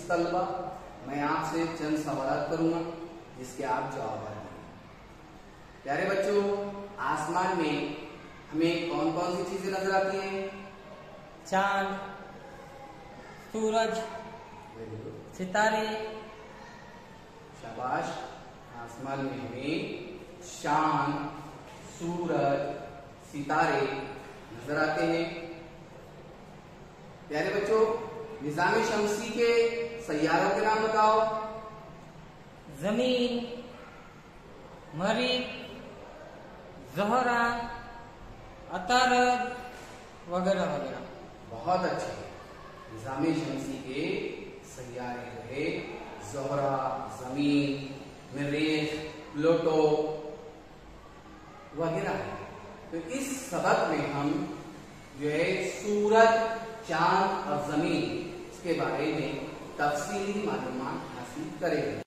इस तलबा मैं आपसे चंद सवाल करूंगा जिसके आप जवाब देंगे। प्यारे बच्चों, आसमान में हमें कौन कौन सी चीजें नजर आती हैं? चांद, सूरज, सितारे। शाबाश। आसमान में हमें चांद, सूरज, सितारे नजर आते हैं। प्यारे बच्चों, निजाम शमसी के सैयारों के नाम बताओ। जमीन, मरीख, ज़ोहरा, अतारद वगैरह वगैरह। बहुत अच्छे। निजाम शमसी के सैयारे रहे ज़ोहरा, जमीन, मरीख, प्लूटो वगैरह है। तो इस सबक में हम जो है सूरज, चांद और जमीन इसके बारे में तफसीली मालूमात हासिल करेंगे।